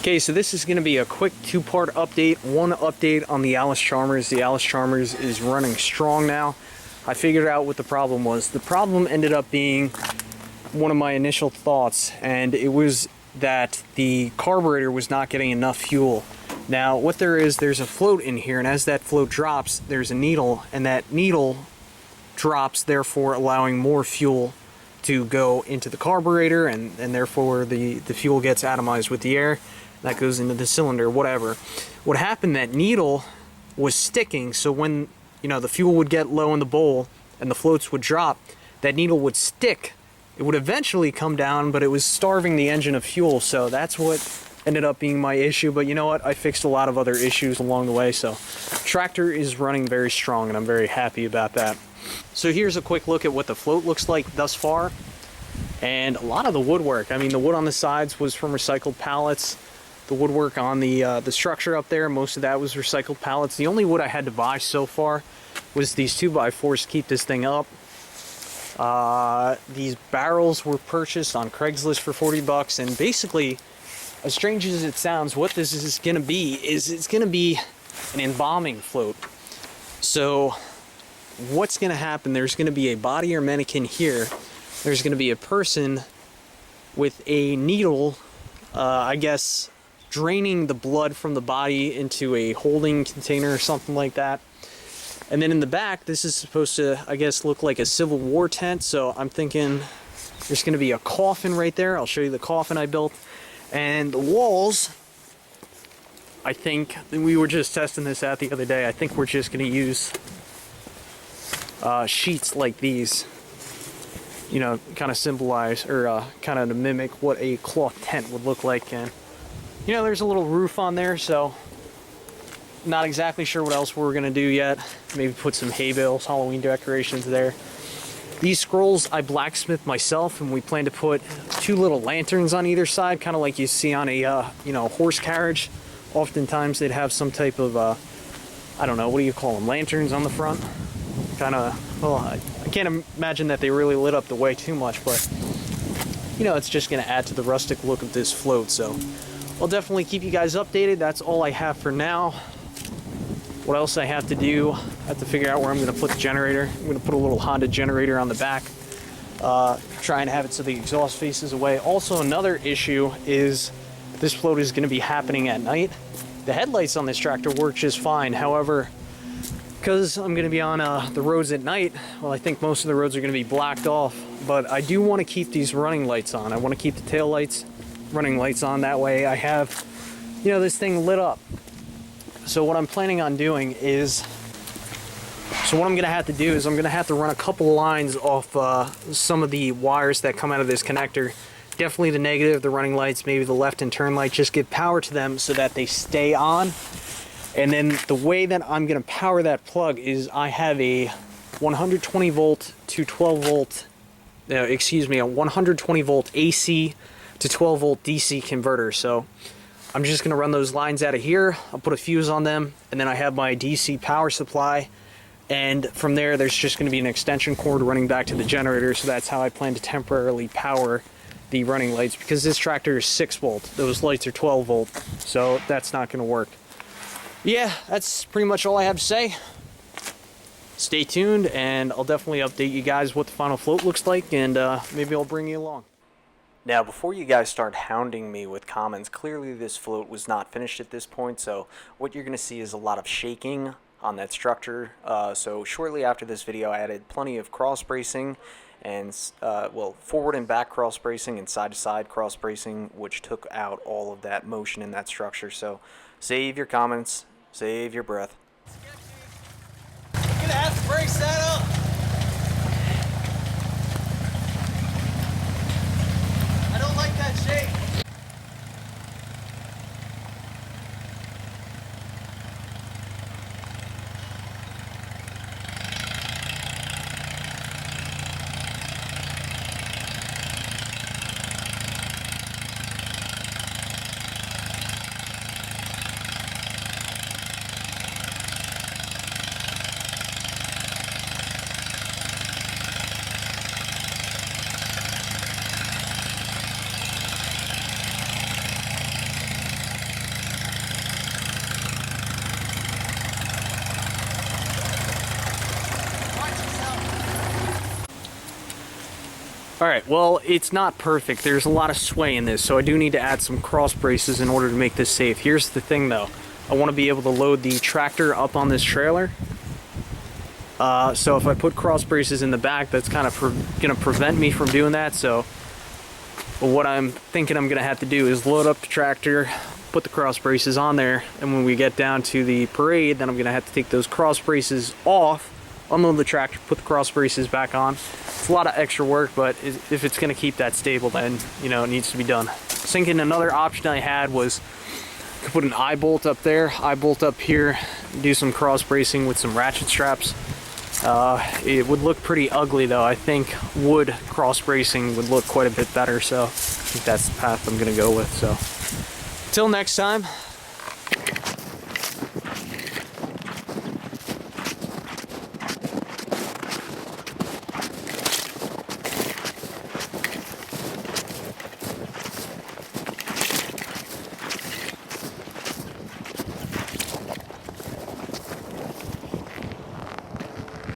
Okay, so this is going to be a quick two-part update. One update on the Allis Chalmers. The Allis Chalmers is running strong now. I figured out what the problem was. The problem ended up being one of my initial thoughts, and it was that the carburetor was not getting enough fuel. Now, what there's a float in here, and as that float drops, there's a needle, and that needle drops, therefore allowing more fuel to go into the carburetor, and therefore the fuel gets atomized with the air. That goes into the cylinder, whatever. What happened, that needle was sticking, so when the fuel would get low in the bowl and the floats would drop, that needle would stick. It would eventually come down, but it was starving the engine of fuel, so that's what ended up being my issue. But you know what? I fixed a lot of other issues along the way, so tractor is running very strong, and I'm very happy about that. So here's a quick look at what the float looks like thus far. And a lot of the woodwork, I mean, the wood on the sides was from recycled pallets. The woodwork on the structure up there, most of that was recycled pallets. The only wood I had to buy so far was these 2x4s to keep this thing up. These barrels were purchased on Craigslist for 40 bucks, and basically, as strange as it sounds, what this is going to be is it's going to be an embalming float. So what's going to happen, there's going to be a body or mannequin here. There's going to be a person with a needle, I guess, draining the blood from the body into a holding container or something like that. And then in the back, this is supposed to, I guess, look like a Civil War tent. So I'm thinking there's going to be a coffin right there. I'll show you the coffin I built. And the walls, I think, we were just testing this out the other day. I think we're just going to use sheets like these, kind of symbolize, or kind of to mimic what a cloth tent would look like. And there's a little roof on there, so not exactly sure what else we're going to do yet. Maybe put some hay bales, Halloween decorations there. These scrolls I blacksmithed myself, and we plan to put two little lanterns on either side, kind of like you see on a horse carriage. Oftentimes they'd have some type of, I don't know, what do you call them, lanterns on the front? Kind of, well, I can't imagine that they really lit up the way too much, but it's just going to add to the rustic look of this float. So I'll definitely keep you guys updated. That's all I have for now. What else I have to do, I have to figure out where I'm going to put the generator. I'm going to put a little Honda generator on the back, try and have it so the exhaust faces away. Also, another issue is this float is going to be happening at night. The headlights on this tractor work just fine. However, because I'm going to be on the roads at night, well, I think most of the roads are going to be blacked off, but I do want to keep these running lights on. I want to keep the tail lights, running lights on. That way I have, this thing lit up. So what I'm planning on doing is, I'm going to have to run a couple lines off some of the wires that come out of this connector. Definitely the negative, the running lights, maybe the left and turn light, just give power to them so that they stay on. And then the way that I'm going to power that plug is I have a 120 volt to 12 volt, a 120 volt AC to 12 volt DC converter. So I'm just going to run those lines out of here. I'll put a fuse on them, and then I have my DC power supply. And from there, there's just going to be an extension cord running back to the generator. So that's how I plan to temporarily power the running lights, because this tractor is 6 volt. Those lights are 12 volt. So that's not going to work. Yeah, that's pretty much all I have to say. Stay tuned, and I'll definitely update you guys what the final float looks like, and maybe I'll bring you along. Now, before you guys start hounding me with comments, clearly this float was not finished at this point, so what you're going to see is a lot of shaking on that structure. So shortly after this video, I added plenty of cross bracing, and forward and back cross bracing and side to side cross bracing, which took out all of that motion in that structure. So save your comments, save your breath. You're gonna have to brace that up. I don't like that shape. All right, well, it's not perfect. There's a lot of sway in this, so I do need to add some cross braces in order to make this safe. Here's the thing though. I want to be able to load the tractor up on this trailer. So if I put cross braces in the back, that's kind of going to prevent me from doing that. So what I'm thinking I'm going to have to do is load up the tractor, put the cross braces on there, and when we get down to the parade, then I'm going to have to take those cross braces off, unload the tractor, put the cross braces back on. It's a lot of extra work, but if it's going to keep that stable, then, you know, it needs to be done. I was thinking another option I had was I could put an eye bolt up there, eye bolt up here, do some cross bracing with some ratchet straps. It would look pretty ugly though. I think wood cross bracing would look quite a bit better, so I think that's the path I'm going to go with. So until next time.